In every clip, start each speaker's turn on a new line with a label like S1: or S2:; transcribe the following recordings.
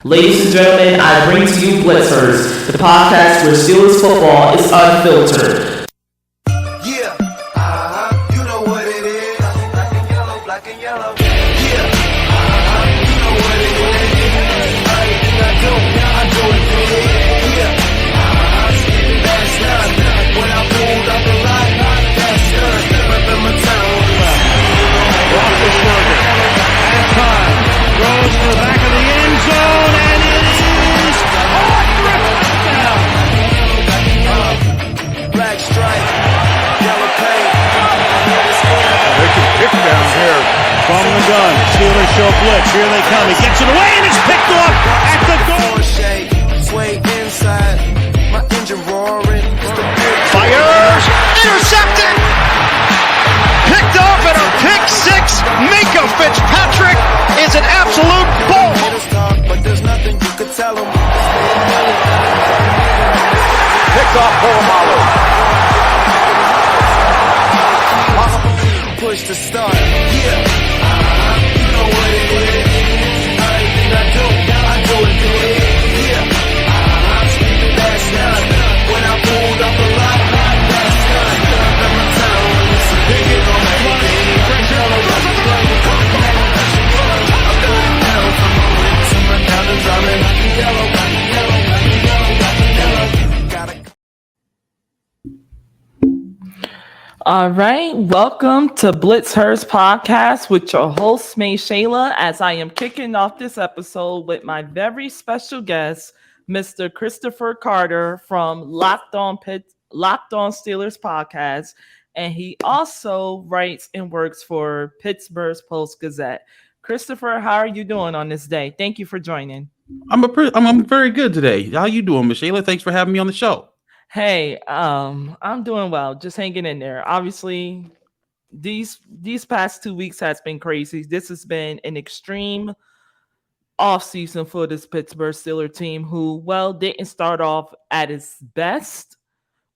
S1: Ladies and gentlemen, I bring to you BlitzHerz, the podcast where Steelers football is unfiltered.
S2: Yeah, you know what it is. Black and yellow, black and yellow. Yeah, you know what it is. Everything I do it big. Yeah, that's not when I pulled up the line. That's good. Reppin' my town.
S3: Roethlisberger and time goes to the back of the end zone, and it is caught for a touchdown.
S2: Black stripe, yellow paint.
S3: They can pick down here from the gun. Steelers show blitz. Here they come. He gets it away, and it's picked off at the goal.
S2: Shake, sway inside. My engine roaring.
S3: Fires, intercepted. Picked off at a pick six. Minka Fitzpatrick is an absolute bull.
S2: But there's nothing you could tell them.
S3: Picked off Polamalu.
S2: Push to start. Yeah. You know what it is. Everything I do it big. Yeah. That's not when I pulled up the lot. That's not in my town. Big it on everything. I'm going down from my wings and my diamonds. I'm in yellow, black and yellow, black and yellow, black and yellow. Gotta
S1: All right, welcome to BlitzHerz podcast with your host Maeshaila, as I am kicking off this episode with my very special guest, Mr. Christopher Carter from Locked On Steelers podcast, and he also writes and works for Pittsburgh's Post-Gazette. Christopher, how are you doing on this day? Thank you for joining.
S4: I'm very good today. How you doing, Maeshaila? Thanks for having me on the show.
S1: Hey, I'm doing well, just hanging in there. Obviously, these past 2 weeks has been crazy. This has been an extreme offseason for this Pittsburgh Steelers team, who, well, didn't start off at its best,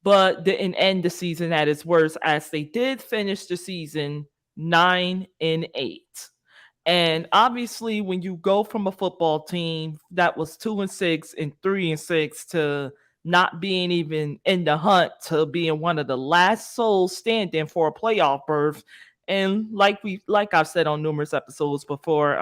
S1: but didn't end the season at its worst, as they did finish the season 9-8. And obviously, when you go from a football team that was 2-6 and 3-6 to not being even in the hunt to being one of the last souls standing for a playoff berth, and like I've said on numerous episodes before,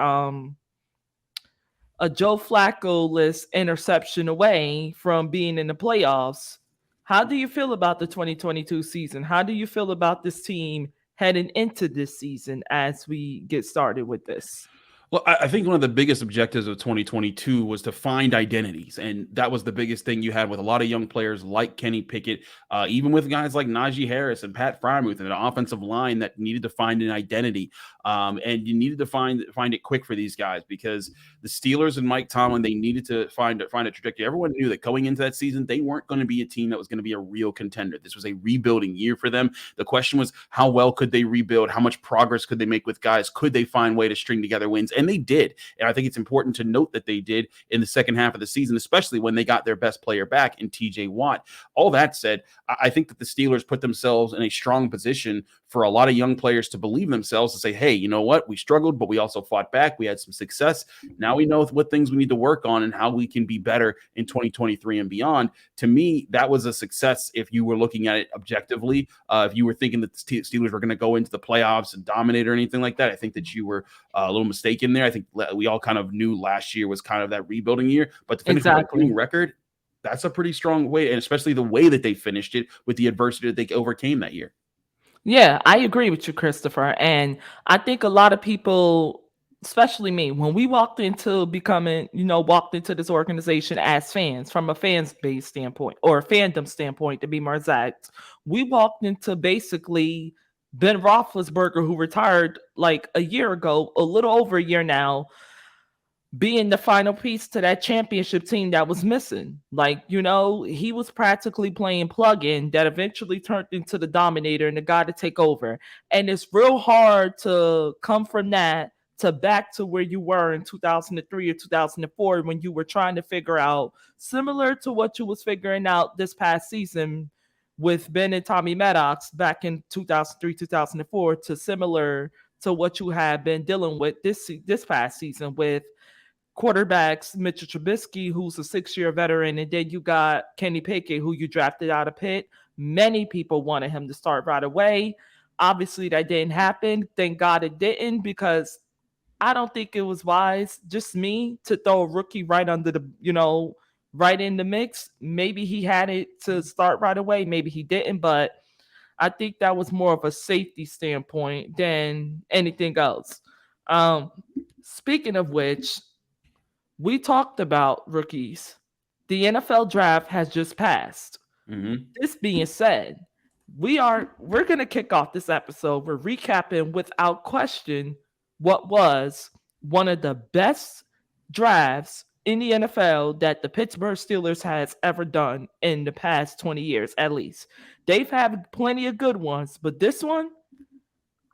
S1: a Joe Flacco-less interception away from being in the playoffs. How do you feel about the 2022 season? How do you feel about this team heading into this season as we get started with this?
S4: Well, I think one of the biggest objectives of 2022 was to find identities. And that was the biggest thing you had with a lot of young players like Kenny Pickett, even with guys like Najee Harris and Pat Freiermuth and an offensive line that needed to find an identity. And you needed to find it quick for these guys, because the Steelers and Mike Tomlin, they needed to find a trajectory. Everyone knew that going into that season, they weren't going to be a team that was going to be a real contender. This was a rebuilding year for them. The question was, how well could they rebuild? How much progress could they make with guys? Could they find a way to string together wins? And they did. And I think it's important to note that they did in the second half of the season, especially when they got their best player back in TJ Watt. All that said, I think that the Steelers put themselves in a strong position for a lot of young players to believe in themselves, to say, hey, you know what? We struggled, but we also fought back. We had some success. Now we know what things we need to work on and how we can be better in 2023 and beyond. To me, that was a success if you were looking at it objectively. If you were thinking that the Steelers were going to go into the playoffs and dominate or anything like that, I think that you were a little mistaken there. I think we all kind of knew last year was kind of that rebuilding year, but to finish with a winning record, that's a pretty strong way, and especially the way that they finished it with the adversity that they overcame that year.
S1: Yeah, I agree with you, Christopher. And I think a lot of people, especially me, when we walked into this organization as fans, from a fans base standpoint or a fandom standpoint, to be more exact, we walked into basically Ben Roethlisberger, who retired like a year ago, a little over a year now, being the final piece to that championship team that was missing. Like, he was practically playing plug-in that eventually turned into the dominator and the guy to take over. And it's real hard to come from that to back to where you were in 2003 or 2004, when you were trying to figure out, similar to what you was figuring out this past season with Ben and Tommy Maddox back in 2003, 2004, to similar to what you had been dealing with this past season with quarterbacks, Mitchell Trubisky, who's a 6-year veteran, and then you got Kenny Pickett, who you drafted out of Pitt. Many people wanted him to start right away. Obviously, that didn't happen. Thank God it didn't, because I don't think it was wise, just me, to throw a rookie right under the, right in the mix. Maybe he had it to start right away. Maybe he didn't, but I think that was more of a safety standpoint than anything else. Um, Speaking of which, we talked about rookies. The NFL draft has just passed.
S4: Mm-hmm.
S1: This being said, we're gonna kick off this episode. We're recapping without question what was one of the best drafts in the NFL that the Pittsburgh Steelers has ever done in the past 20 years, at least. They've had plenty of good ones, but this one,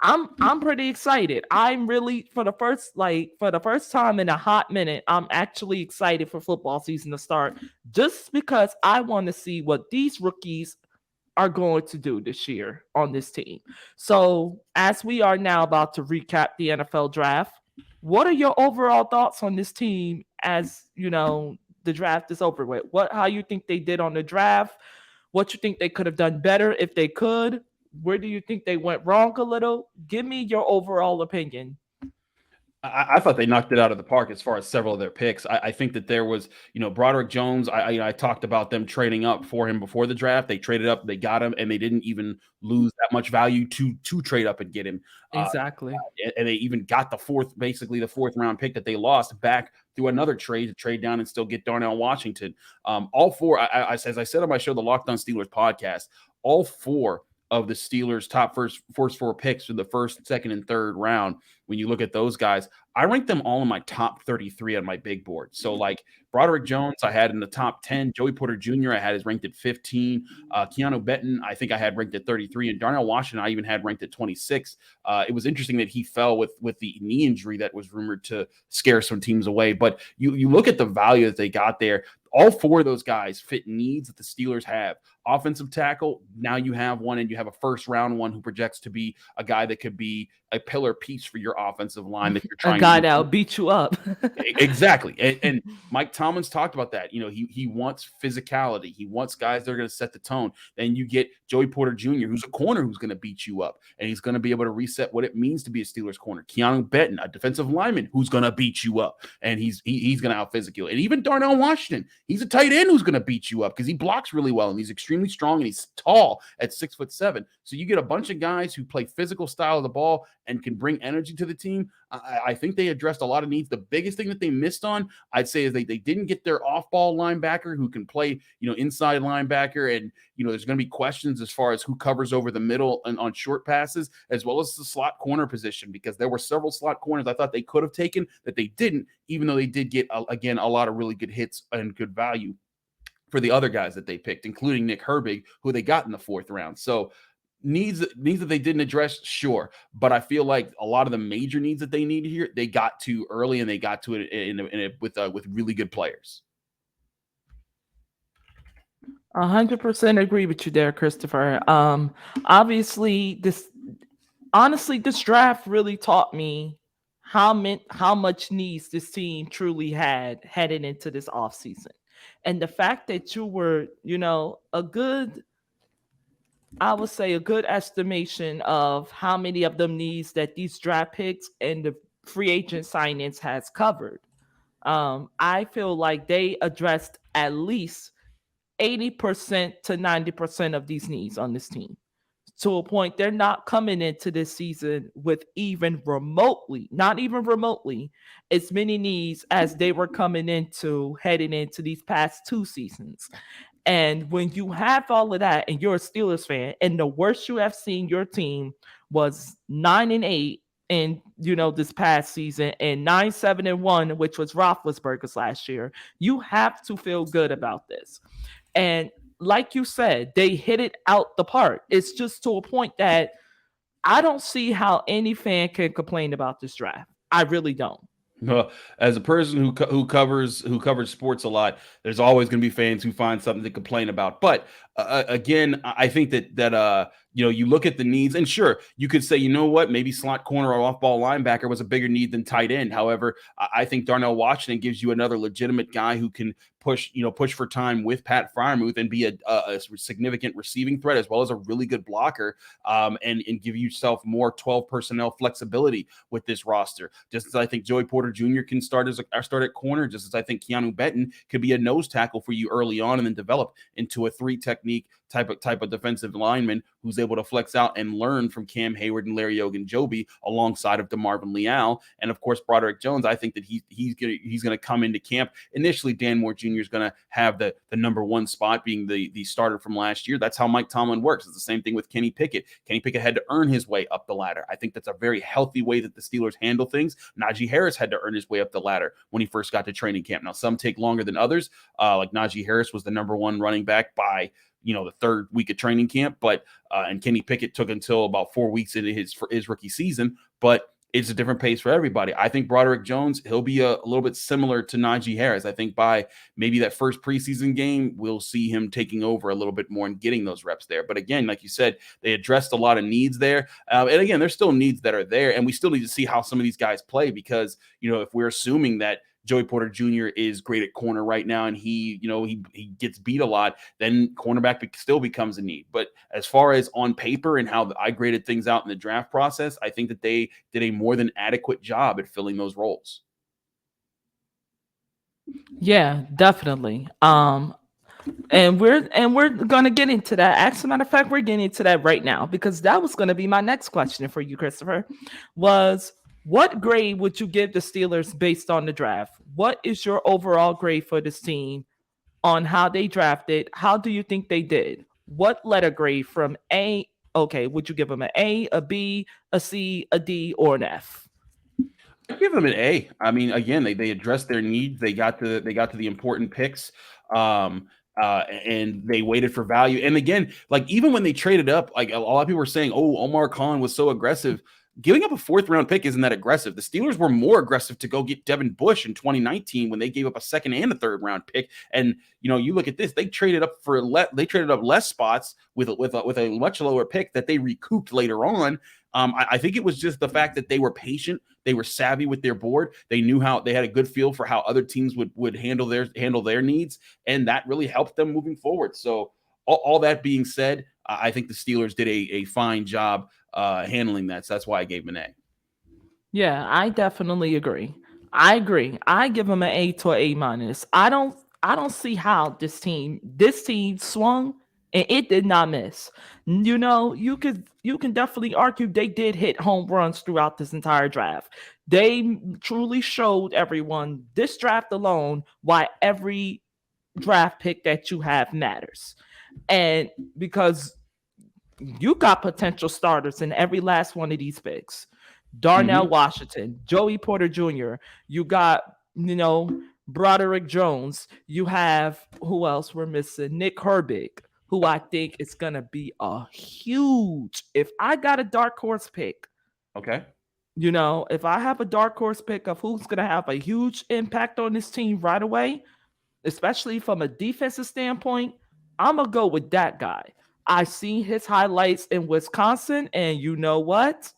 S1: I'm pretty excited. I'm really, for the first time in a hot minute, I'm actually excited for football season to start, just because I want to see what these rookies are going to do this year on this team. So, as we are now about to recap the NFL draft, what are your overall thoughts on this team as, the draft is over with? How you think they did on the draft? What you think they could have done better if they could? Where do you think they went wrong a little? Give me your overall opinion.
S4: I thought they knocked it out of the park as far as several of their picks. I think that there was, Broderick Jones. I talked about them trading up for him before the draft. They traded up, they got him, and they didn't even lose that much value to trade up and get him.
S1: Exactly.
S4: And they even got the fourth round pick that they lost back through another trade to trade down and still get Darnell Washington. All four, as I said on my show, the Locked On Steelers podcast, all four of the Steelers' top first four picks for the first, second, and third round. When you look at those guys, I ranked them all in my top 33 on my big board. So like Broderick Jones, I had in the top 10. Joey Porter Jr., I had his ranked at 15. Keanu Benton, I think I had ranked at 33. And Darnell Washington, I even had ranked at 26. It was interesting that he fell with the knee injury that was rumored to scare some teams away. But you look at the value that they got there. All four of those guys fit needs that the Steelers have. Offensive tackle, now you have one, and you have a first-round one who projects to be a guy that could be a pillar piece for your offensive line that you're trying
S1: a guy that'll beat you up.
S4: Exactly. And Mike Tomlin's talked about that. He wants physicality. He wants guys that are going to set the tone. Then you get Joey Porter Jr., who's a corner who's going to beat you up, and he's going to be able to reset what it means to be a Steelers corner. Keanu Benton, a defensive lineman who's going to beat you up, and he's going to out-physical you. And even Darnell Washington, he's a tight end who's going to beat you up because he blocks really well, and he's extremely strong, and he's tall at 6'7". So you get a bunch of guys who play physical style of the ball and can bring energy to the team. I think they addressed a lot of needs. The biggest thing that they missed on, I'd say, is they didn't get their off-ball linebacker who can play, inside linebacker. And, there's going to be questions as far as who covers over the middle and on short passes, as well as the slot corner position, because there were several slot corners I thought they could have taken that they didn't, even though they did get, again, a lot of really good hits and good value for the other guys that they picked, including Nick Herbig, who they got in the fourth round. So needs that they didn't address, sure, but I feel like a lot of the major needs that they needed here, they got to early, and they got to it with really good players.
S1: 100% agree with you there, Christopher. Obviously, this draft really taught me how much needs this team truly had heading into this offseason. And the fact that you were, I would say a good estimation of how many of them needs that these draft picks and the free agent signings has covered. I feel like they addressed at least 80% to 90% of these needs on this team, to a point they're not coming into this season with not even remotely, as many needs as they were heading into these past two seasons. And when you have all of that and you're a Steelers fan, and the worst you have seen your team was 9-8 in this past season, and 9-7-1, which was Roethlisberger's last year, you have to feel good about this. And like you said, they hit it out the park. It's just to a point that I don't see how any fan can complain about this draft. I really don't.
S4: As a person who covers sports a lot, there's always going to be fans who find something to complain about. But again, I think that You look at the needs, and sure, you could say, you know what, maybe slot corner or off-ball linebacker was a bigger need than tight end. However, I think Darnell Washington gives you another legitimate guy who can push for time with Pat Freiermuth and be a significant receiving threat as well as a really good blocker, and give yourself more 12 personnel flexibility with this roster. Just as I think Joey Porter Jr. can start at corner, just as I think Keanu Benton could be a nose tackle for you early on and then develop into a 3 technique type of defensive lineman who's able to flex out and learn from Cam Hayward and Larry Ogunjobi alongside of DeMarvin Leal. And of course, Broderick Jones, I think that he's gonna come into camp. Initially, Dan Moore Jr. is gonna have the number 1 spot being the starter from last year. That's how Mike Tomlin works. It's the same thing with Kenny Pickett. Kenny Pickett had to earn his way up the ladder. I think that's a very healthy way that the Steelers handle things. Najee Harris had to earn his way up the ladder when he first got to training camp. Now, some take longer than others. Like Najee Harris was the number 1 running back by the 3rd week of training camp, but and Kenny Pickett took until about 4 weeks into his rookie season, but it's a different pace for everybody. I think Broderick Jones, he'll be a little bit similar to Najee Harris. I think by maybe that first preseason game, we'll see him taking over a little bit more and getting those reps there. But again, like you said, they addressed a lot of needs there. And again, there's still needs that are there, and we still need to see how some of these guys play because, if we're assuming that Joey Porter Jr. is great at corner right now, and he gets beat a lot, then cornerback still becomes a need. But as far as on paper and how I graded things out in the draft process, I think that they did a more than adequate job at filling those roles.
S1: Yeah, definitely. And we're gonna get into that. As a matter of fact, we're getting into that right now because that was gonna be my next question for you, Christopher. Was what grade would you give the Steelers based on the draft? What is your overall grade for this team on how they drafted? How do you think they did? What letter grade from A? Okay, would you give them an A, a B, a C, a D, or an F?
S4: I give them an A. I mean, again, they addressed their needs. They got to the important picks. And they waited for value. And again, like even when they traded up, like a lot of people were saying, "Oh, Omar Khan was so aggressive." Giving up a 4th round pick isn't that aggressive. The Steelers were more aggressive to go get Devin Bush in 2019 when they gave up a 2nd and a 3rd round pick. And you look at this, they traded up less spots with a much lower pick that they recouped later on. I think it was just the fact that they were patient, they were savvy with their board, they knew how they had a good feel for how other teams would handle their needs, and that really helped them moving forward. So all that being said, I think the Steelers did a fine job handling that. So that's why I gave them an A.
S1: Yeah, I definitely agree. I agree. I give them an A to an A minus. I don't see how this team swung and it did not miss. You can definitely argue they did hit home runs throughout this entire draft. They truly showed everyone this draft alone why every draft pick that you have matters. And because you got potential starters in every last one of these picks. Darnell Washington, Joey Porter Jr., you got, Broderick Jones. You have, who else we're missing? Nick Herbig, who I think is going to be a huge, if I got a dark horse pick.
S4: Okay.
S1: If I have a dark horse pick of who's going to have a huge impact on this team right away, especially from a defensive standpoint, I'm going to go with that guy. I see his highlights in Wisconsin, and you know what?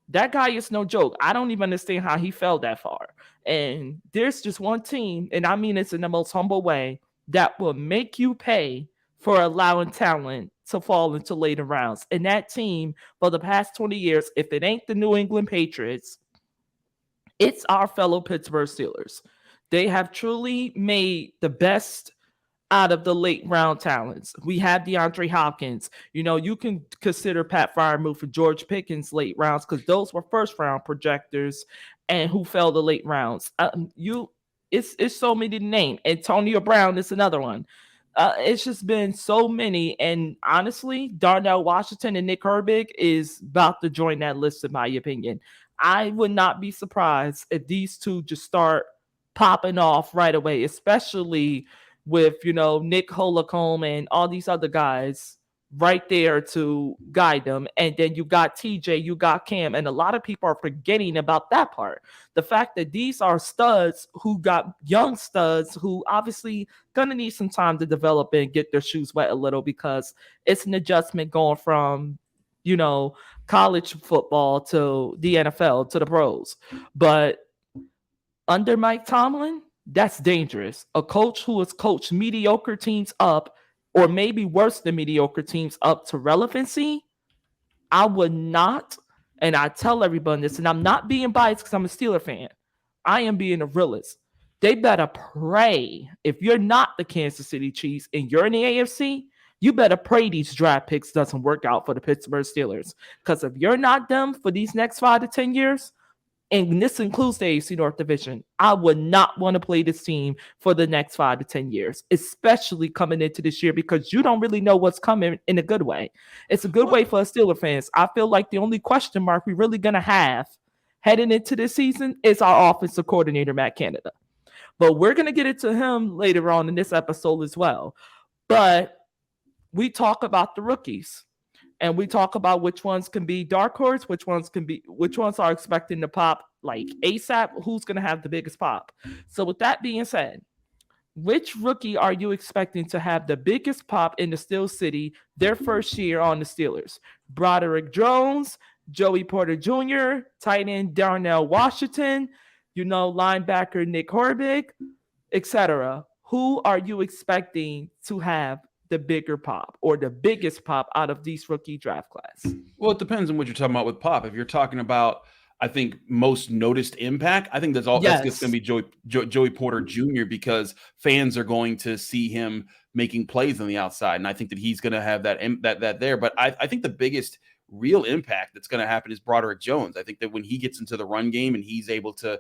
S1: That guy is no joke. I don't even understand how he fell that far. And there's just one team, and I mean it's in the most humble way, that will make you pay for allowing talent to fall into later rounds. And that team, for the past 20 years, if it ain't the New England Patriots, it's our fellow Pittsburgh Steelers. They have truly made the best out of the late round talents. We have DeAndre Hopkins. You can consider Pat Freiermuth and George Pickens late rounds because those were 1st round projectors and who fell the late rounds. It's so many to name. Antonio Brown is another one. It's just been so many. And honestly, Darnell Washington and Nick Herbig is about to join that list, in my opinion. I would not be surprised if these two just start popping off right away, especially with, Nick Holcomb and all these other guys right there to guide them. And then you got TJ, you got Cam, and a lot of people are forgetting about that part. The fact that these are studs who got young studs who obviously gonna need some time to develop and get their shoes wet a little because it's an adjustment going from you know, college football to the NFL to the pros. But under Mike Tomlin, that's dangerous. A coach who has coached mediocre teams up, or maybe worse than mediocre teams up to relevancy, I would not, and I tell everyone this, and I'm not being biased because I'm a Steeler fan. I am being a realist. They better pray. If you're not the Kansas City Chiefs and you're in the AFC, you better pray these draft picks doesn't work out for the Pittsburgh Steelers. Because if you're not them for these next 5 to 10 years, and this includes the AFC North Division, I would not want to play this team for the next 5 to 10 years, especially coming into this year because you don't really know what's coming in a good way. It's a good way for us Steelers fans. I feel like the only question mark we're really going to have heading into this season is our offensive coordinator, Matt Canada. But we're going to get into him later on in this episode as well. But we talk about the rookies. And we talk about which ones can be dark horse, which ones are expecting to pop like ASAP, who's going to have the biggest pop. So with that being said, which rookie are you expecting to have the biggest pop in the Steel City their first year on the Steelers? Broderick Jones, Joey Porter Jr., tight end Darnell Washington, linebacker Nick Herbig, etc. Who are you expecting to have the bigger pop or the biggest pop out of these rookie draft class?
S4: Well, it depends on what you're talking about with pop. If you're talking about, I think, most noticed impact, I think that's just going to be Joey Porter Jr. because fans are going to see him making plays on the outside, and I think that he's going to have that there. But I think the biggest real impact that's going to happen is Broderick Jones. I think that when he gets into the run game and he's able to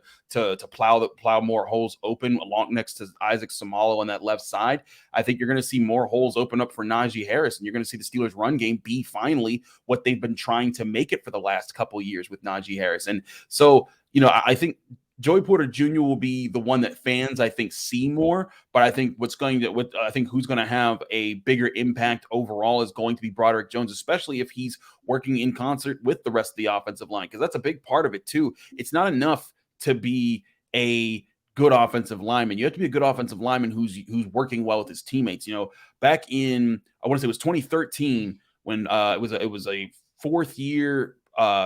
S4: plow more holes open along next to Isaac Samalo on that left side, I think you're going to see more holes open up for Najee Harris, and you're going to see the Steelers' run game be finally what they've been trying to make it for the last couple of years with Najee Harris. And so, I think Joey Porter Jr. will be the one that fans, I think, see more. But I think who's going to have a bigger impact overall is going to be Broderick Jones, especially if he's working in concert with the rest of the offensive line, because that's a big part of it too. It's not enough to be a good offensive lineman. You have to be a good offensive lineman who's working well with his teammates. Back in, I want to say it was 2013 when it was a fourth year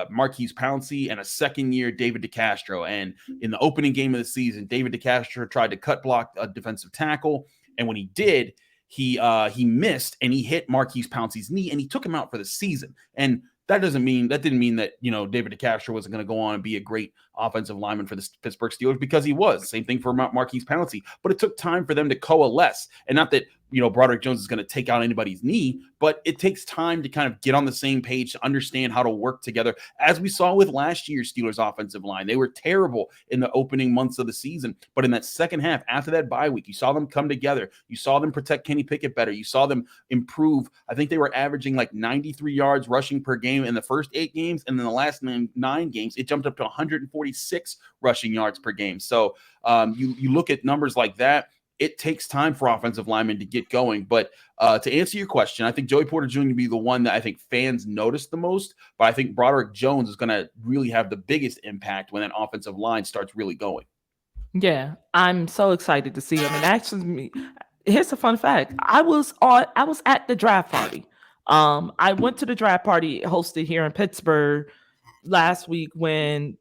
S4: Marquise Pouncey and a second year David DeCastro. And in the opening game of the season, David DeCastro tried to cut block a defensive tackle. And when he did, he missed and he hit Marquise Pouncey's knee and he took him out for the season. And that didn't mean that David DeCastro wasn't going to go on and be a great offensive lineman for the Pittsburgh Steelers, because he was. Same thing for Marquise Pouncey. But it took time for them to coalesce. And not that, Broderick Jones is going to take out anybody's knee, but it takes time to kind of get on the same page, to understand how to work together. As we saw with last year's Steelers offensive line, they were terrible in the opening months of the season. But in that second half, after that bye week, you saw them come together. You saw them protect Kenny Pickett better. You saw them improve. I think they were averaging like 93 yards rushing per game in the first 8 games. And then the last 9 games, it jumped up to 146 rushing yards per game. So you look at numbers like that. It takes time for offensive linemen to get going. But to answer your question, I think Joey Porter Jr. will be the one that I think fans notice the most. But I think Broderick Jones is going to really have the biggest impact when that offensive line starts really going.
S1: Yeah, I'm so excited to see him. And actually, here's a fun fact. I was at the draft party. I went to the draft party hosted here in Pittsburgh last week when,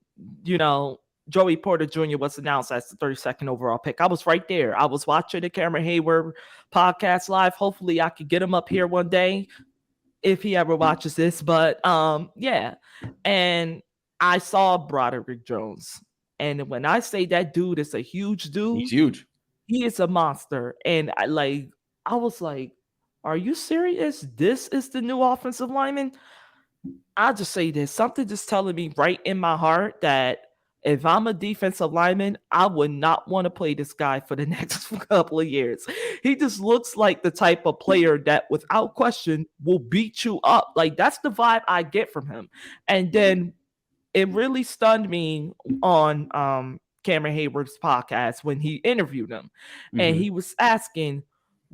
S1: Joey Porter Jr. was announced as the 32nd overall pick. I was right there. I was watching the Cameron Hayward podcast live. Hopefully I could get him up here one day if he ever watches this. But yeah. And I saw Broderick Jones. And when I say that dude is a huge dude,
S4: he's huge.
S1: He is a monster. And I was like, are you serious? This is the new offensive lineman? I'll just say this. Something just telling me right in my heart that if I'm a defensive lineman, I would not want to play this guy for the next couple of years. He just looks like the type of player that, without question, will beat you up. Like, that's the vibe I get from him. And then it really stunned me on Cameron Hayward's podcast when he interviewed him. Mm-hmm. And he was asking,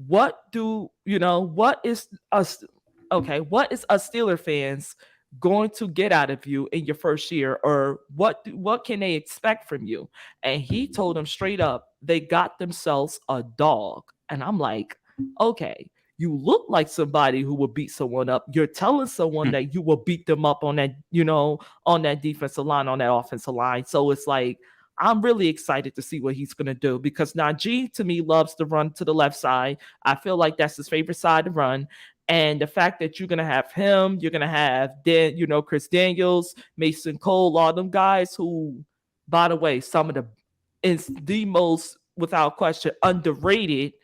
S1: what is us Steeler fans going to get out of you in your first year, or what can they expect from you? And he told them straight up, they got themselves a dog. And I'm like, okay, you look like somebody who will beat someone up. You're telling someone that you will beat them up on that, on that defensive line, on that offensive line. So it's like, I'm really excited to see what he's going to do because Najee, to me, loves to run to the left side. I feel like that's his favorite side to run. And the fact that you're going to have him, you're going to have, Chris Daniels, Mason Cole, all them guys who, by the way, some of the most, without question, underrated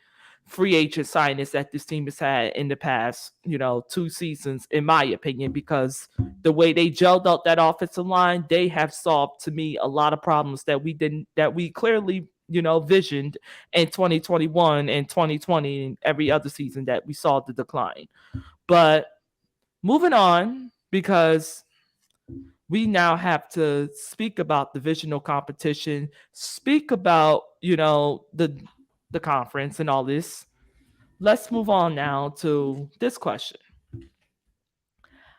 S1: free agent signings that this team has had in the past, 2 seasons, in my opinion, because the way they gelled out that offensive line, they have solved to me a lot of problems that we clearly, visioned in 2021 and 2020 and every other season that we saw the decline. But moving on, because we now have to speak about divisional competition, speak about, the conference and all this. Let's move on now to this question.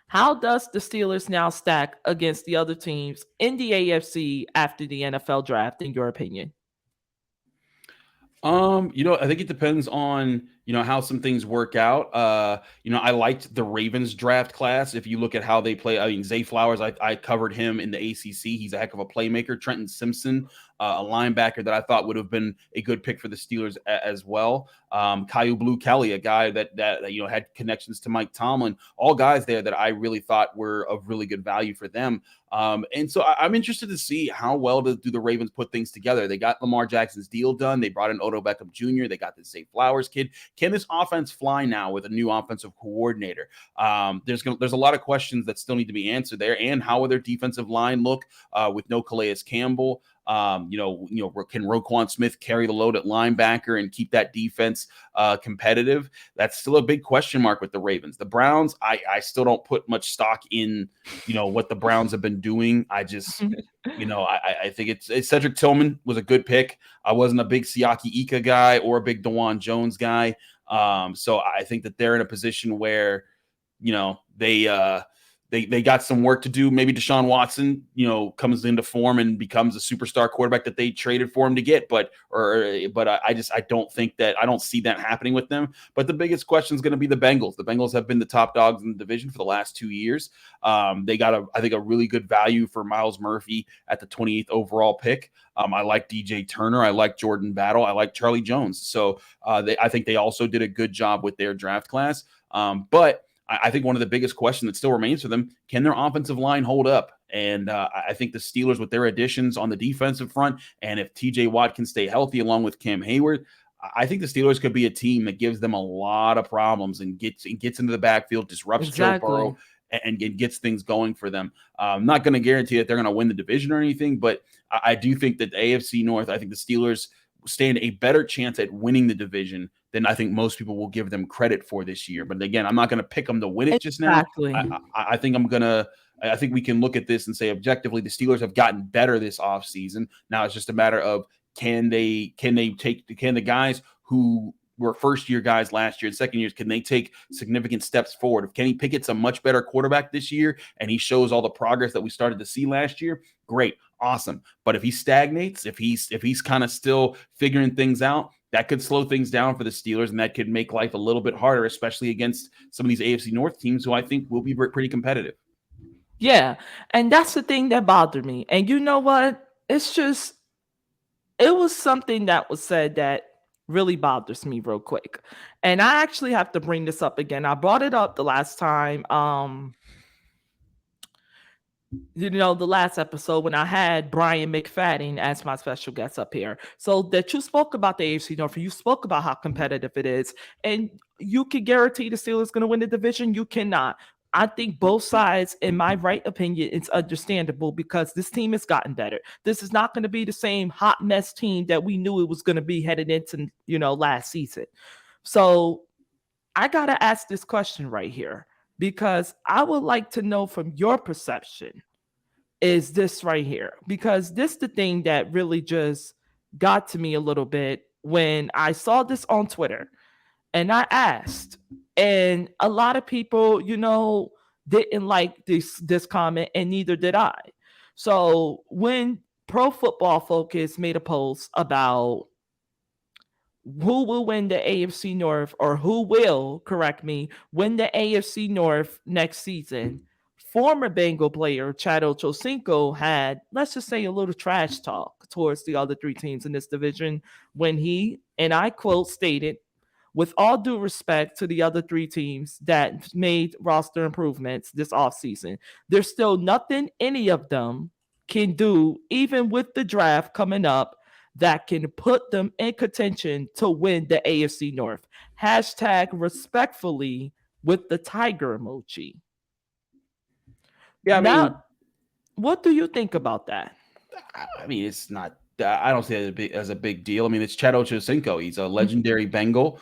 S1: How does the Steelers now stack against the other teams in the AFC after the NFL draft, in your opinion?
S4: I think it depends on, how some things work out. I liked the Ravens draft class. If you look at how they play, I mean, Zay Flowers, I covered him in the ACC. He's a heck of a playmaker. Trenton Simpson, a linebacker that I thought would have been a good pick for the Steelers as well. Caillou Blue Kelly, a guy that had connections to Mike Tomlin, all guys there that I really thought were of really good value for them. And so I'm interested to see how well do the Ravens put things together. They got Lamar Jackson's deal done. They brought in Odell Beckham Jr. They got the Zay Flowers kid. Can this offense fly now with a new offensive coordinator? There's a lot of questions that still need to be answered there. And how will their defensive line look with no Calais Campbell? Can Roquan Smith carry the load at linebacker and keep that defense competitive? That's still a big question mark with the Ravens. The Browns, I still don't put much stock in, what the Browns have been doing. I just, I think it's Cedric Tillman was a good pick. I wasn't a big Siaki Ika guy or a big DeJuan Jones guy. So I think that they're in a position where, they got some work to do. Maybe Deshaun Watson, comes into form and becomes a superstar quarterback that they traded for him to get. But I don't think that, I don't see that happening with them. But the biggest question is going to be the Bengals. The Bengals have been the top dogs in the division for the last 2 years. They got I think a really good value for Myles Murphy at the 28th overall pick. I like DJ Turner. I like Jordan Battle. I like Charlie Jones. So I think they also did a good job with their draft class. But I think one of the biggest questions that still remains for them, can their offensive line hold up? And I think the Steelers, with their additions on the defensive front, and if TJ Watt can stay healthy along with Cam Hayward, I think the Steelers could be a team that gives them a lot of problems and gets into the backfield, disrupts Joe Burrow, and gets things going for them. I'm not going to guarantee that they're going to win the division or anything, but I do think that the AFC North, I think the Steelers stand a better chance at winning the division than I think most people will give them credit for this year. But again, I'm not going to pick them to win it just now. I think we can look at this and say objectively the Steelers have gotten better this offseason. Now it's just a matter of can the guys who were first-year guys last year and second years, can they take significant steps forward? If Kenny Pickett's a much better quarterback this year and he shows all the progress that we started to see last year, great, awesome. But if he stagnates, if he's kind of still figuring things out, that could slow things down for the Steelers, and that could make life a little bit harder, especially against some of these AFC North teams who I think will be pretty competitive.
S1: Yeah, and that's the thing that bothered me. And you know what? It was something that was said that really bothers me real quick. And I actually have to bring this up again. I brought it up the last time, the last episode when I had Brian McFadden as my special guest up here. So that you spoke about the AFC North, you spoke about how competitive it is, and you can guarantee the Steelers going to win the division. You cannot. I think both sides, in my right opinion, it's understandable because this team has gotten better. This is not going to be the same hot mess team that we knew it was going to be headed into, last season. So I got to ask this question right here because I would like to know from your perception is this right here, because this is the thing that really just got to me a little bit when I saw this on Twitter and I asked, and a lot of people, didn't like this comment, and neither did I. So when Pro Football Focus made a post about who will win the AFC North, or who will, correct me, win the AFC North next season, former Bengal player Chad Ochocinco had, let's just say, a little trash talk towards the other three teams in this division when he, and I quote, stated, with all due respect to the other three teams that made roster improvements this offseason, there's still nothing any of them can do, even with the draft coming up, that can put them in contention to win the AFC North. Hashtag respectfully with the tiger emoji.
S4: Yeah, I
S1: Now,
S4: mean,
S1: what do you think about that?
S4: it's not. I don't see it as a big deal. I mean, it's Chad Ochocinco. He's a legendary Bengal.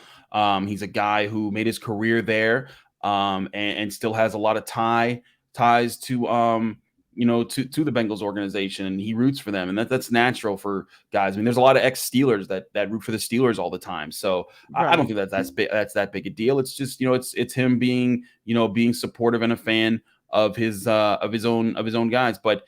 S4: He's a guy who made his career there, and still has a lot of ties to to the Bengals organization, and he roots for them, and that's natural for guys. I mean, there's a lot of ex Steelers that root for the Steelers all the time, so I don't
S1: Right.
S4: think that's that big a deal. It's just it's him being being supportive and a fan of his own guys, but.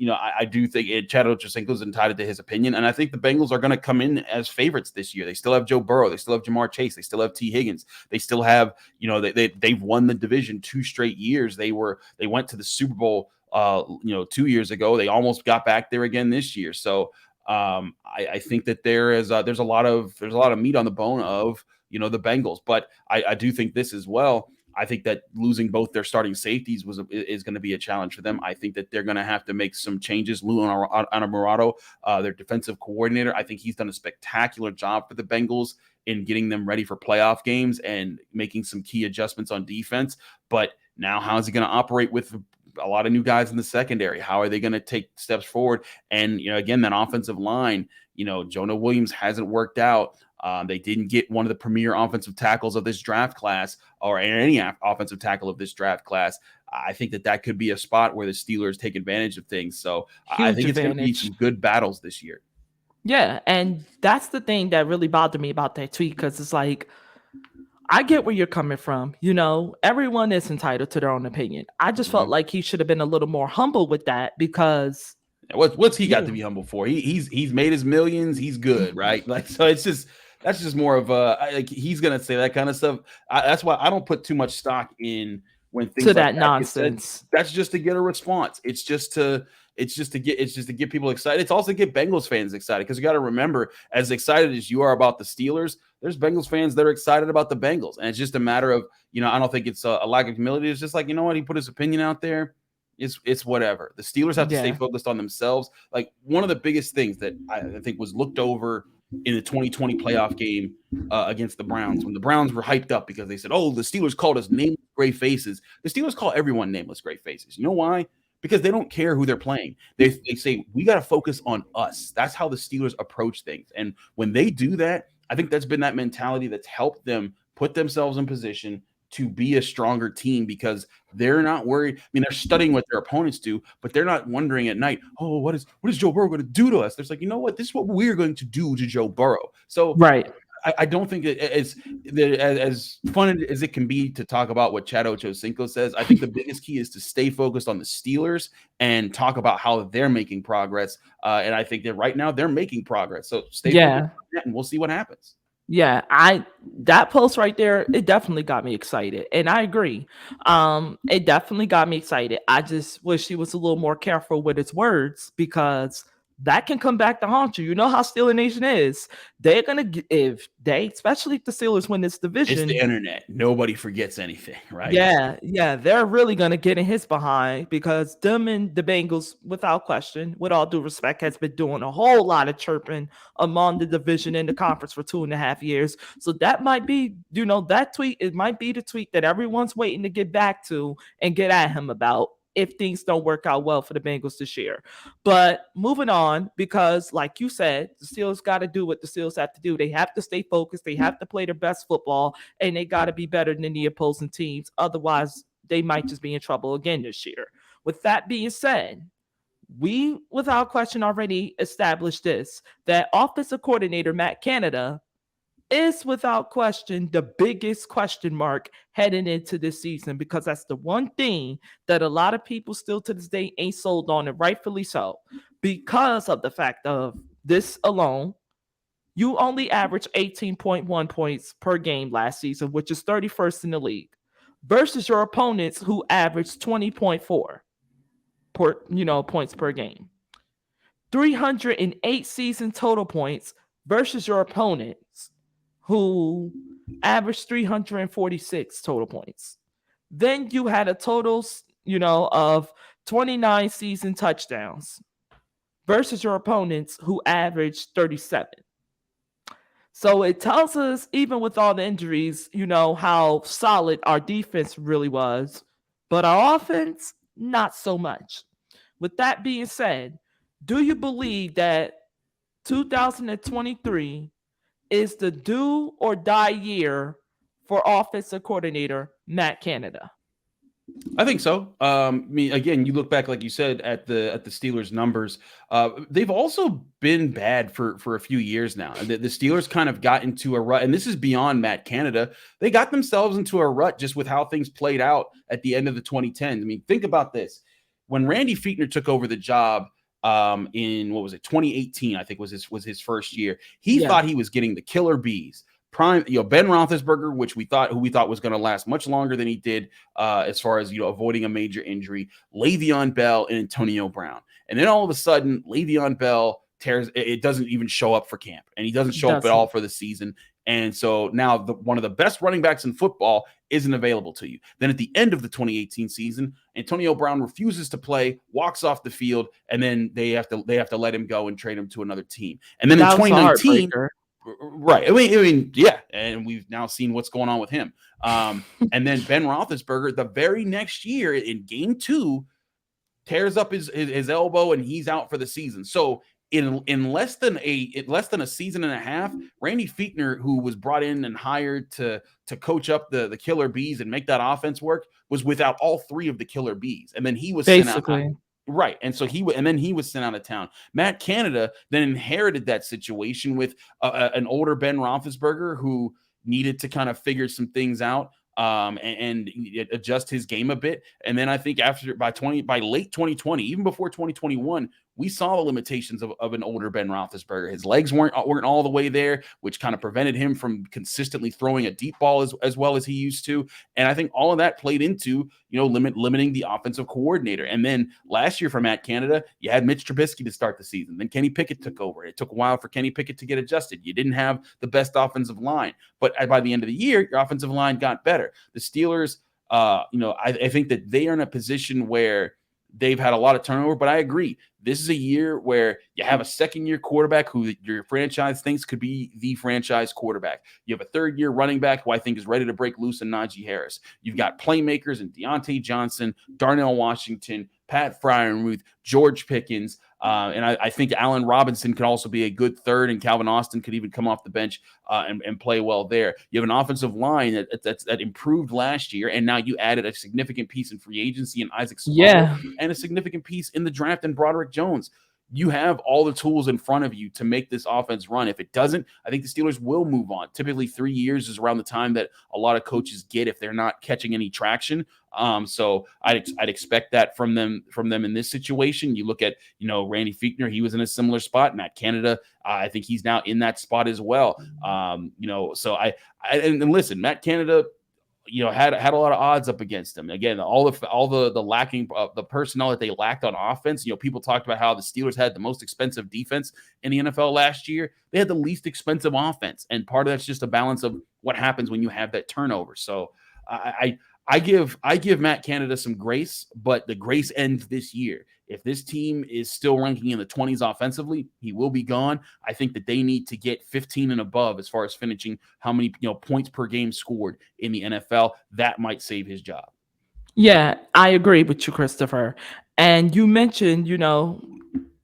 S4: I do think Chad Ochocinco is entitled to his opinion, and I think the Bengals are going to come in as favorites this year. They still have Joe Burrow, they still have Jamar Chase, they still have T. Higgins, they still have they've won the division 2 straight years. They went to the Super Bowl 2 years ago. They almost got back there again this year. So I think that there's a lot of meat on the bone of the Bengals, but I do think this as well. I think that losing both their starting safeties is going to be a challenge for them. I think that they're going to have to make some changes. Lou Anamorato, their defensive coordinator, I think he's done a spectacular job for the Bengals in getting them ready for playoff games and making some key adjustments on defense. But now, how is he going to operate with a lot of new guys in the secondary? How are they going to take steps forward? And again, that offensive line, Jonah Williams hasn't worked out. They didn't get one of the premier offensive tackles of this draft class, or any offensive tackle of this draft class. I think that could be a spot where the Steelers take advantage of things. So I
S1: Huge
S4: think it's going to be
S1: advantage.
S4: some good battles this year.
S1: Yeah, and that's the thing that really bothered me about that tweet, because it's like, I get where you're coming from. Everyone is entitled to their own opinion. I just felt like he should have been a little more humble with that, because
S4: What's he got to
S1: you
S4: be humble for? He's made his millions. He's good, right? Like, so that's just more of he's gonna say that kind of stuff. That's why I don't put too much stock in when things
S1: to
S4: like
S1: that
S4: that get said.
S1: nonsense.
S4: That's just to get a response. It's just to get people excited. It's also to get Bengals fans excited, because you got to remember, as excited as you are about the Steelers, there's Bengals fans that are excited about the Bengals, and it's just a matter of I don't think it's a lack of humility. It's just like, what, he put his opinion out there. It's whatever. The Steelers have to stay
S1: Yeah.
S4: focused on themselves. Like, one of the biggest things that I think was looked over in the 2020 playoff game against the Browns, when the Browns were hyped up because they said, "Oh, the Steelers called us nameless gray faces." The Steelers call everyone nameless gray faces. You know why? Because they don't care who they're playing. They say, we got to focus on us. That's how the Steelers approach things. And when they do that, I think that's been that mentality that's helped them put themselves in position to be a stronger team, because they're not worried. I mean, they're studying what their opponents do, but they're not wondering at night, "Oh, what is Joe Burrow going to do to us?" There's like, this is what we're going to do to Joe Burrow. So
S1: Right.
S4: I don't think it's as fun as it can be to talk about what Chad Ochocinco says. I think the biggest key is to stay focused on the Steelers and talk about how they're making progress. And I think that right now they're making progress. So stay focused
S1: Yeah.
S4: on that, and we'll see what happens.
S1: Yeah, that post right there, it definitely got me excited. And I agree. It definitely got me excited. I just wish he was a little more careful with his words, because that can come back to haunt you. You know how Steeler Nation is. They're gonna especially if the Steelers win this
S4: It's
S1: division.
S4: the internet. Nobody forgets anything, right?
S1: Yeah, they're really gonna get in his behind, because them and the Bengals, without question, with all due respect, has been doing a whole lot of chirping among the division and the conference for 2.5 years. So that might be, that tweet. It might be the tweet that everyone's waiting to get back to and get at him about, if things don't work out well for the Bengals this year. But moving on, because like you said, the Steelers got to do what the Steelers have to do. They have to stay focused. They have to play their best football, and they got to be better than the opposing teams. Otherwise, they might just be in trouble again this year. With that being said, we, without question, already established this, that offensive coordinator Matt Canada is without question the biggest question mark heading into this season, because that's the one thing that a lot of people still to this day ain't sold on, and rightfully so, because of the fact of this alone. You only averaged 18.1 points per game last season, which is 31st in the league, versus your opponents who averaged 20.4 points per game. 308 season total points versus your opponents who averaged 346 total points. Then you had a total, of 29 season touchdowns versus your opponents who averaged 37. So it tells us, even with all the injuries, how solid our defense really was, but our offense, not so much. With that being said, do you believe that 2023 is the do or die year for offensive coordinator Matt Canada?
S4: I think so. I mean, again, you look back, like you said, at the Steelers' numbers. They've also been bad for a few years now. The Steelers kind of got into a rut, and this is beyond Matt Canada. They got themselves into a rut just with how things played out at the end of the 2010s. I mean, think about this: when Randy Fichtner took over the job in 2018, I think was his first year. He thought he was getting the killer bees. Ben Roethlisberger, who we thought was going to last much longer than he did, as far as avoiding a major injury. Le'Veon Bell and Antonio Brown, and then all of a sudden, Le'Veon Bell tears. It doesn't even show up for camp, and he doesn't show up at all for the season. And so now one of the best running backs in football isn't available to you. Then at the end of the 2018 season, Antonio Brown refuses to play, walks off the field, and then they have to let him go and trade him to another team. And then in 2019. Right. I mean, yeah. And we've now seen what's going on with him. And then Ben Roethlisberger, the very next year in game 2, tears up his elbow and he's out for the season. So in less than a season and a half, Randy Fichtner, who was brought in and hired to coach up the killer bees and make that offense work, was without all 3 of the killer bees. And then he was
S1: basically
S4: sent out. Right. And so he was sent out of town. Matt Canada then inherited that situation with an older Ben Roethlisberger who needed to kind of figure some things out and adjust his game a bit. And then I think by late 2020, even before 2021, we saw the limitations of an older Ben Roethlisberger. His legs weren't all the way there, which kind of prevented him from consistently throwing a deep ball as well as he used to. And I think all of that played into, limiting the offensive coordinator. And then last year for Matt Canada, you had Mitch Trubisky to start the season. Then Kenny Pickett took over. It took a while for Kenny Pickett to get adjusted. You didn't have the best offensive line. But by the end of the year, your offensive line got better. The Steelers, I think that they are in a position where they've had a lot of turnover, but I agree. This is a year where you have a second-year quarterback who your franchise thinks could be the franchise quarterback. You have a third-year running back who I think is ready to break loose in Najee Harris. You've got playmakers in Deontay Johnson, Darnell Washington, Pat Freiermuth, George Pickens, and I think Allen Robinson could also be a good third, and Calvin Austin could even come off the bench and play well there. You have an offensive line that improved last year, and now you added a significant piece in free agency in Isaac Seumalo, and a significant piece in the draft in Broderick Jones. You have all the tools in front of you to make this offense run. If it doesn't, I think the Steelers will move on. Typically 3 years is around the time that a lot of coaches get if they're not catching any traction. So I'd expect that from them in this situation. You look at, Randy Fichtner, he was in a similar spot. Matt Canada, I think he's now in that spot as well. So and listen, Matt Canada, had a lot of odds up against him. Again, all the lacking of the personnel that they lacked on offense. People talked about how the Steelers had the most expensive defense in the NFL last year. They had the least expensive offense, and part of that's just a balance of what happens when you have that turnover. So I give Matt Canada some grace, but the grace ends this year. If this team is still ranking in the 20s offensively, he will be gone. I think that they need to get 15 and above as far as finishing how many points per game scored in the NFL. That might save his job.
S1: Yeah, I agree with you, Christopher. And you mentioned,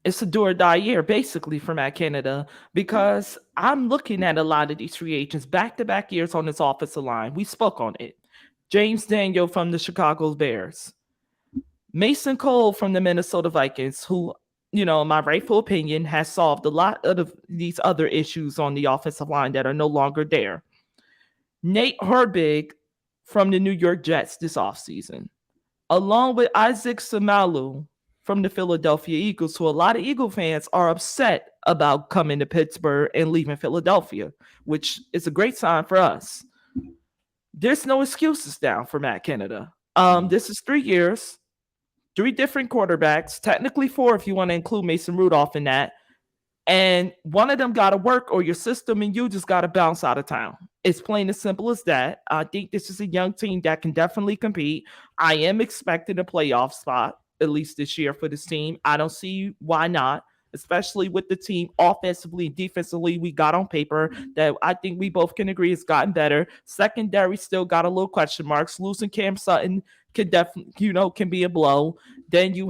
S1: it's a do or die year basically for Matt Canada, because I'm looking at a lot of these free agents back-to-back years on this offensive line. We spoke on it. James Daniel from the Chicago Bears. Mason Cole from the Minnesota Vikings, who, in my rightful opinion, has solved a lot of these other issues on the offensive line that are no longer there. Nate Herbig from the New York Jets this offseason, along with Isaac Seumalo from the Philadelphia Eagles. So a lot of Eagle fans are upset about coming to Pittsburgh and leaving Philadelphia, which is a great sign for us. There's no excuses now for Matt Canada. This is 3 years, three different quarterbacks, technically four if you want to include Mason Rudolph in that. And one of them got to work, or your system and you just got to bounce out of town. It's plain as simple as that. I think this is a young team that can definitely compete. I am expecting a playoff spot, at least this year, for this team. I don't see why not, especially with the team offensively and defensively we got on paper that I think we both can agree has gotten better. Secondary still got a little question marks. Losing Cam Sutton can definitely, can be a blow. Then you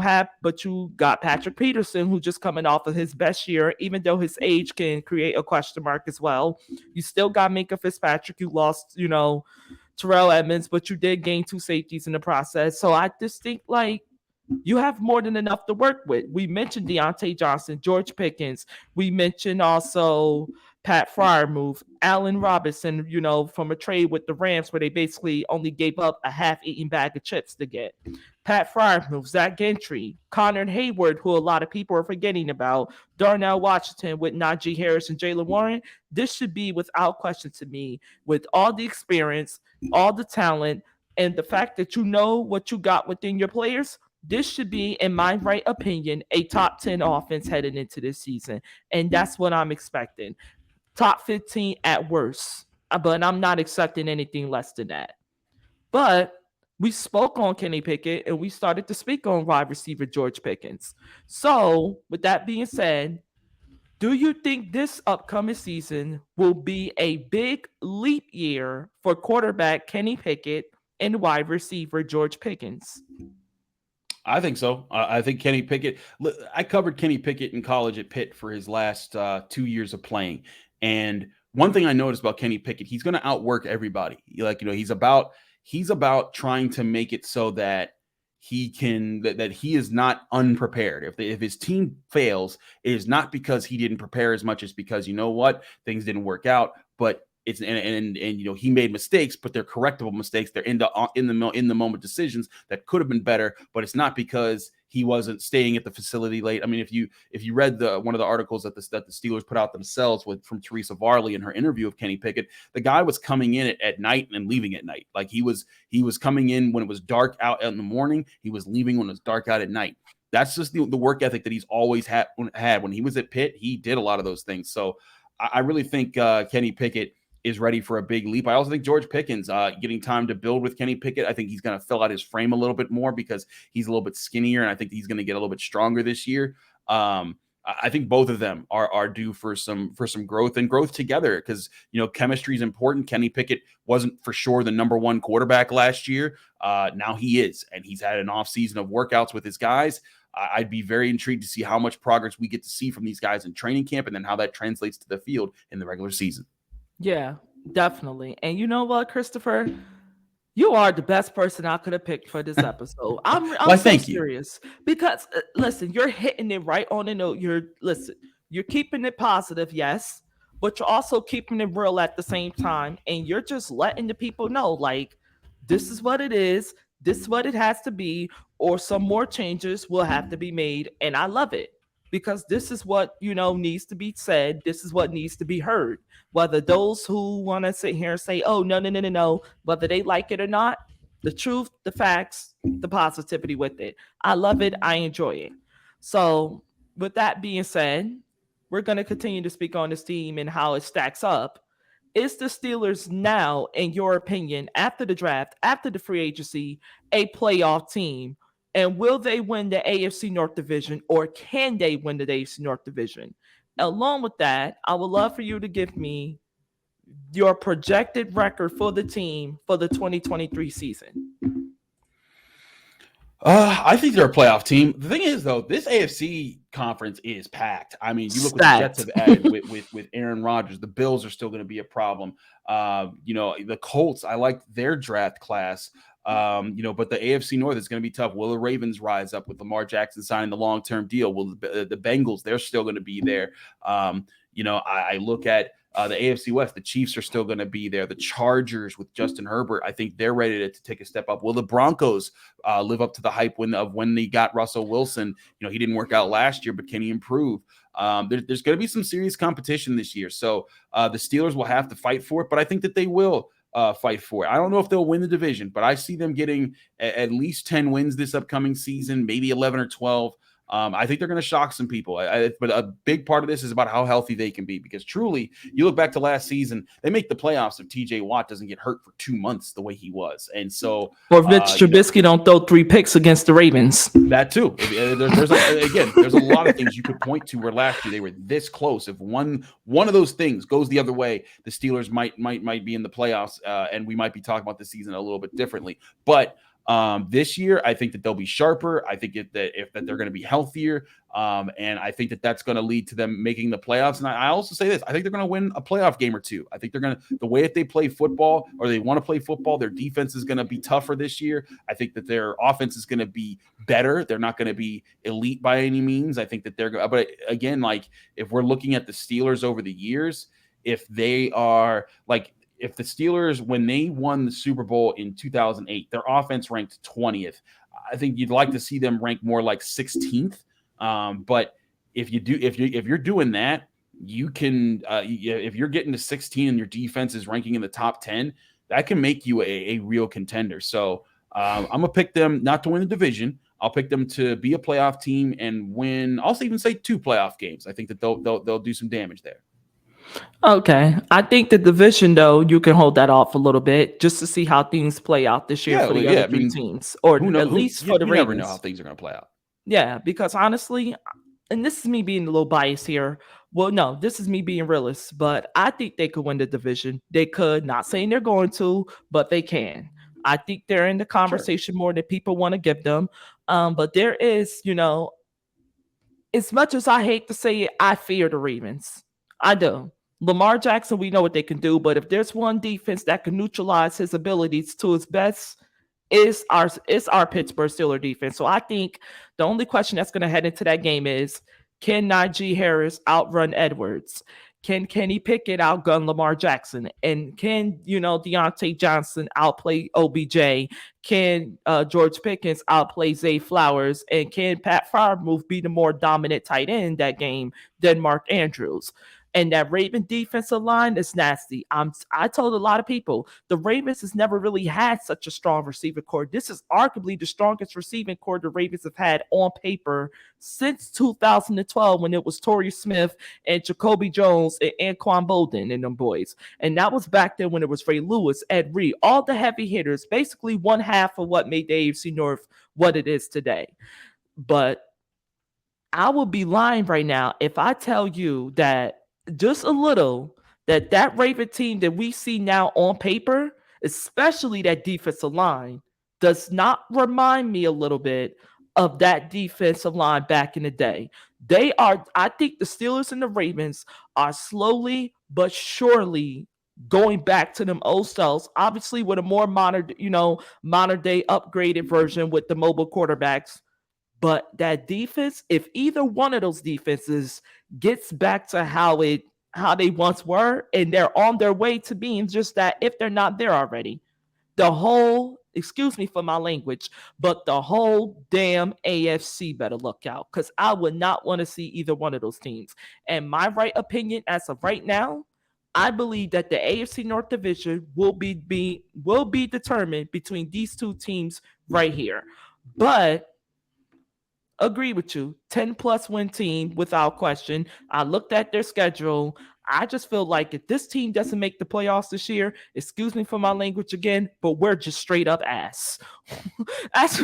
S1: got Patrick Peterson, who just coming off of his best year, even though his age can create a question mark as well. You still got Minka Fitzpatrick. You lost, Terrell Edmonds, but you did gain two safeties in the process. So I just think you have more than enough to work with. We mentioned Deontay Johnson, George Pickens. We mentioned also Pat Freiermuth, Allen Robinson, from a trade with the Rams where they basically only gave up a half-eaten bag of chips to get. Pat Freiermuth, Zach Gentry, Connor Hayward, who a lot of people are forgetting about, Darnell Washington with Najee Harris and Jaylen Warren. This should be, without question to me, with all the experience, all the talent, and the fact that you know what you got within your players, this should be, in my right opinion, a top 10 offense heading into this season. And that's what I'm expecting. Top 15 at worst. But I'm not accepting anything less than that. But we spoke on Kenny Pickett and we started to speak on wide receiver George Pickens. So, with that being said, do you think this upcoming season will be a big leap year for quarterback Kenny Pickett and wide receiver George Pickens?
S4: I think so. I think Kenny Pickett, I covered Kenny Pickett in college at Pitt for his last 2 years of playing. And one thing I noticed about Kenny Pickett, he's going to outwork everybody. He's about trying to make it so that he can, that he is not unprepared. If his team fails, it is not because he didn't prepare as much as because, things didn't work out, but it's and he made mistakes, but they're correctable mistakes. They're in the moment decisions that could have been better, but it's not because he wasn't staying at the facility late. I mean, if you read one of the articles that the Steelers put out themselves from Teresa Varley in her interview of Kenny Pickett, the guy was coming in at night and leaving at night. Like he was coming in when it was dark out in the morning. He was leaving when it was dark out at night. That's just the work ethic that he's always had. When he was at Pitt, he did a lot of those things. So I really think Kenny Pickett is ready for a big leap. I also think George Pickens getting time to build with Kenny Pickett. I think he's going to fill out his frame a little bit more because he's a little bit skinnier, and I think he's going to get a little bit stronger this year. I think both of them are due for some growth and growth together because chemistry is important. Kenny Pickett wasn't for sure the number one quarterback last year. Now he is, and he's had an offseason of workouts with his guys. I'd be very intrigued to see how much progress we get to see from these guys in training camp, and then how that translates to the field in the regular season.
S1: Yeah, definitely. And you know what, Christopher? You are the best person I could have picked for this episode. I'm so serious because listen, you're hitting it right on the note. You're keeping it positive, yes, but you're also keeping it real at the same time, and you're just letting the people know, this is what it is, this is what it has to be, or some more changes will have to be made, and I love it. Because this is what, needs to be said. This is what needs to be heard. Whether those who want to sit here and say, oh, no, whether they like it or not, the truth, the facts, the positivity with it. I love it. I enjoy it. So with that being said, we're going to continue to speak on this team and how it stacks up. Is the Steelers now, in your opinion, after the draft, after the free agency, a playoff team? And will they win the AFC North Division, or can they win the AFC North Division? Along with that, I would love for you to give me your projected record for the team for the 2023 season.
S4: I think they're a playoff team. The thing is, though, this AFC conference is packed. I mean, you look what the Jets have added with Aaron Rodgers. The Bills are still going to be a problem. The Colts, I like their draft class. But the AFC North is going to be tough. Will the Ravens rise up with Lamar Jackson signing the long-term deal? Will the Bengals, they're still going to be there. I look at The AFC West, the Chiefs are still going to be there. The Chargers with Justin Herbert, I think they're ready to take a step up. Will the Broncos live up to the hype when they got Russell Wilson? He didn't work out last year, but can he improve? There's going to be some serious competition this year. So the Steelers will have to fight for it, but I think that they will fight for it. I don't know if they'll win the division, but I see them getting at least 10 wins this upcoming season, maybe 11 or 12. I think they're going to shock some people. But a big part of this is about how healthy they can be, because truly, you look back to last season, they make the playoffs if TJ Watt doesn't get hurt for 2 months the way he was. And so,
S1: or Mitch Trubisky don't throw 3 picks against the Ravens.
S4: That too. There's a lot of things you could point to where last year they were this close. If one of those things goes the other way, the Steelers might be in the playoffs, and we might be talking about the season a little bit differently. But this year, I think that they'll be sharper. I think that they're going to be healthier, and I think that that's going to lead to them making the playoffs. And I also say this: I think they're going to win a playoff game or two. I think they're going to, the way that they play football, or they want to play football, their defense is going to be tougher this year. I think that their offense is going to be better. They're not going to be elite by any means. I think that they're going. But again, like if we're looking at the Steelers over the years, if they are like. If the Steelers, when they won the Super Bowl in 2008, their offense ranked 20th, I think you'd like to see them rank more like 16th. But if you're doing that, you can if you're getting to 16 and your defense is ranking in the top 10, that can make you a real contender. So I'm gonna pick them not to win the division. I'll pick them to be a playoff team and win. I'll even say 2 playoff games. I think that they'll do some damage there.
S1: Okay. I think the division, though, you can hold that off a little bit just to see how things play out this year for the other 3 teams, or at least for the Ravens.
S4: You never know how things are going to play out.
S1: Yeah, because honestly, and this is me being a little biased here. Well, no, this is me being realist, but I think they could win the division. They could. Not saying they're going to, but they can. I think they're in the conversation more than people want to give them. But there is, as much as I hate to say it, I fear the Ravens. I do. Lamar Jackson, we know what they can do, but if there's one defense that can neutralize his abilities to his best, is our Pittsburgh Steelers defense. So I think the only question that's going to head into that game is, can Najee Harris outrun Edwards? Can Kenny Pickett outgun Lamar Jackson? And can, Deontay Johnson outplay OBJ? Can George Pickens outplay Zay Flowers? And can Pat Freiermuth be the more dominant tight end that game than Mark Andrews? And that Raven defensive line is nasty. I told a lot of people, the Ravens has never really had such a strong receiving core. This is arguably the strongest receiving core the Ravens have had on paper since 2012, when it was Torrey Smith and Jacoby Jones and Anquan Bolden and them boys. And that was back then when it was Ray Lewis, Ed Reed, all the heavy hitters, basically one half of what made the AFC North what it is today. But I would be lying right now if I tell you that just a little, that Raven team that we see now on paper, especially that defensive line, does not remind me a little bit of that defensive line back in the day. I think the Steelers and the Ravens are slowly but surely going back to them old styles, obviously with a more modern day upgraded version with the mobile quarterbacks. But that defense, if either one of those defenses gets back to how they once were, and they're on their way to being just that, if they're not there already, the whole, excuse me for my language, but the whole damn AFC better look out, because I would not want to see either one of those teams. And my right opinion as of right now, I believe that the AFC North Division will be determined between these 2 teams right here. But agree with you, 10+ win team without question. I looked at their schedule. I just feel like if this team doesn't make the playoffs this year, excuse me for my language again, but we're just straight up ass. That's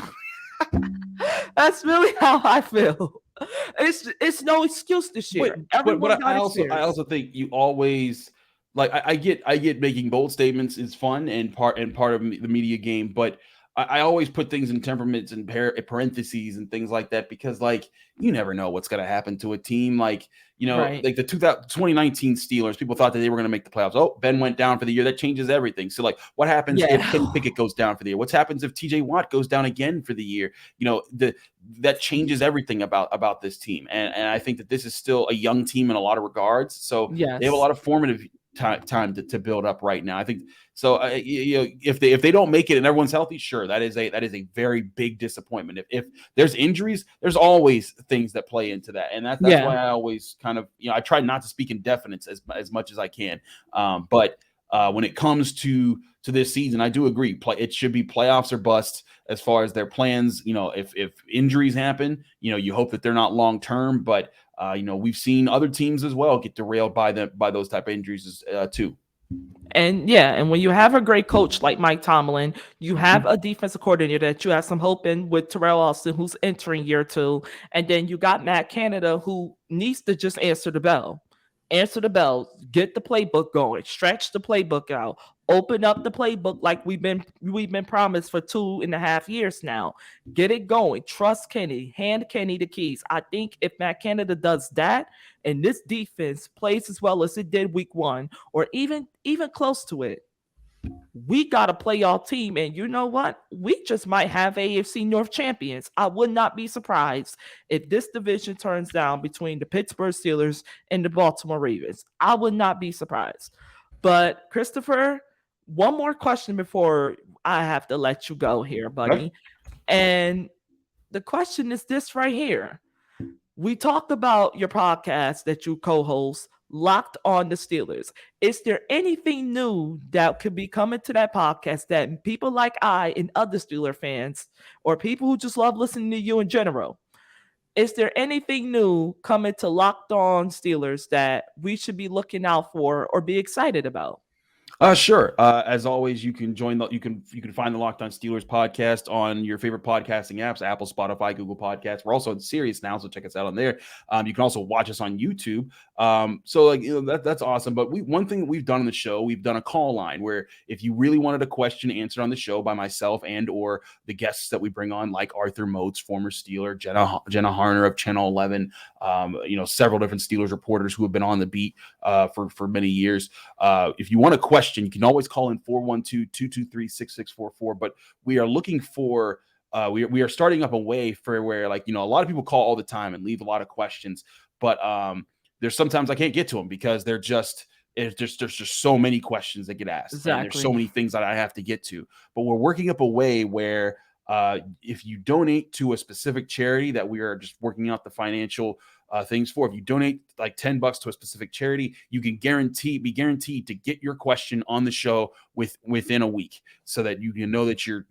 S1: really how I feel. It's no excuse this year.
S4: But I also think you always, like, I get making bold statements is fun and part of the media game, but I always put things in temperaments and parentheses and things like that, because, like, you never know what's going to happen to a team. Like, right. Like the 2019 Steelers, people thought that they were going to make the playoffs. Oh, Ben went down for the year. That changes everything. So, like, what happens if Kenny Pickett goes down for the year? What happens if TJ Watt goes down again for the year? That changes everything about this team. And I think that this is still a young team in a lot of regards. So they have a lot of formative time to build up right now. I think so. If they don't make it and everyone's healthy, sure, that is a very big disappointment. If there's injuries, there's always things that play into that, and that's why I always kind of I try not to speak in definites as much as I can. But when it comes to this season, I do agree. It should be playoffs or bust as far as their plans. If injuries happen, you hope that they're not long term, but we've seen other teams as well get derailed by those type of injuries too.
S1: And when you have a great coach like Mike Tomlin, you have a defensive coordinator that you have some hope in with Terrell Austin, who's entering year 2, and then you got Matt Canada, who needs to just answer the bell, get the playbook going, stretch the playbook out, open up the playbook like we've been promised for 2.5 years now. Get it going. Trust Kenny. Hand Kenny the keys. I think if Matt Canada does that and this defense plays as well as it did week 1 or even close to it, we got a playoff team, and you know what? We just might have AFC North champions. I would not be surprised if this division turns down between the Pittsburgh Steelers and the Baltimore Ravens. I would not be surprised. But Christopher, one more question before I have to let you go here, buddy.
S4: Okay.
S1: And the question is this right here. We talked about your podcast that you co-host, Locked on the Steelers. Is there anything new that could be coming to that podcast that people like I and other Steeler fans or people who just love listening to you in general, is there anything new coming to Locked on Steelers that we should be looking out for or be excited about?
S4: Sure. As always, you can find the Locked On Steelers podcast on your favorite podcasting apps, Apple, Spotify, Google Podcasts. We're also on Sirius now, so check us out on there. You can also watch us on YouTube. That's awesome. But one thing that we've done on the show, we've done a call line where if you really wanted a question answered on the show by myself and or the guests that we bring on, like Arthur Moats, former Steeler, Jenna Harner of Channel 11, several different Steelers reporters who have been on the beat for many years. If you want a question, you can always call in 412-223-6644. But we are looking for we are starting up a way for where a lot of people call all the time and leave a lot of questions, but there's sometimes I can't get to them because there's just so many questions that get asked.
S1: Exactly.
S4: And there's so many things that I have to get to. But we're working up a way where if you donate to a specific charity that we are just working out the financial things for, if you donate like $10 to a specific charity, you can be guaranteed to get your question on the show within a week, so that you can know that your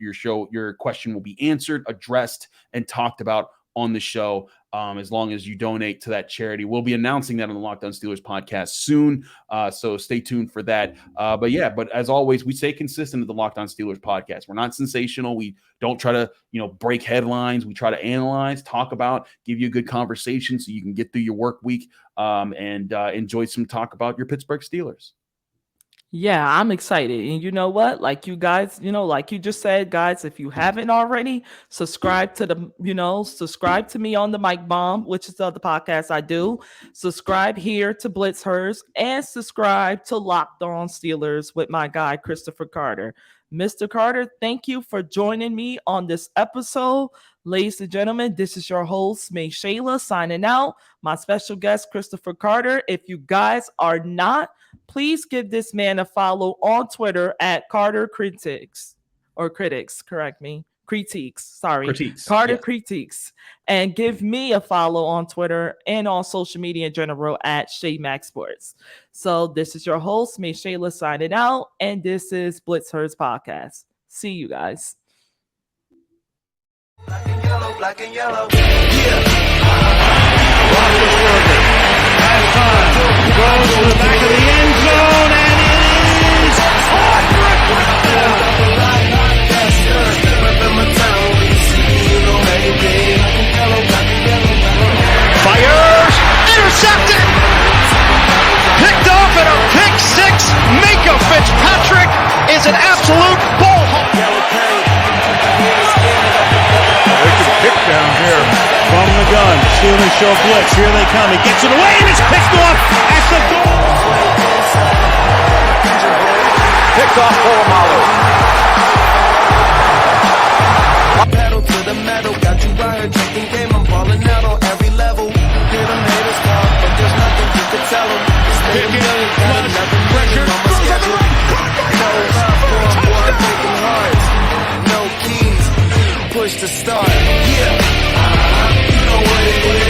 S4: question will be answered, addressed, and talked about on the show. As long as you donate to that charity, we'll be announcing that on the Locked On Steelers podcast soon. So stay tuned for that. But as always, we stay consistent with the Locked On Steelers podcast. We're not sensational. We don't try to, break headlines. We try to analyze, talk about, give you a good conversation so you can get through your work week and enjoy some talk about your Pittsburgh Steelers.
S1: Yeah, I'm excited. And you know what? Like you guys, like you just said, guys, if you haven't already, subscribe to me on the Mike Bomb, which is the other podcast I do. Subscribe here to BlitzHerz and subscribe to Locked On Steelers with my guy, Christopher Carter. Mr. Carter, thank you for joining me on this episode. Ladies and gentlemen, this is your host, Maeshaila, signing out. My special guest, Christopher Carter. If you guys are not, please give this man a follow on Twitter at Carter Critiques, Carter Critiques, and give me a follow on Twitter and on social media in general at Max Sports. So this is your host, Maeshaila, signing out, and this is BlitzHerz podcast. See you guys.
S2: Black and yellow, black and yellow.
S3: Goes to the back of the end zone, and it is fires, intercepted, picked off at a pick six. Minka Fitzpatrick is an absolute bullhawk. They can pick down here from the gun. Steelers show blitz. Here they come. He gets it away, and it's picked off at the goal. Picked off Polamalu.
S2: Pedal to the metal, got you right here taking game. I'm balling out on every level. Hear them haters talk, but there's nothing you can tell them. Stay a million, got another pressure. to start.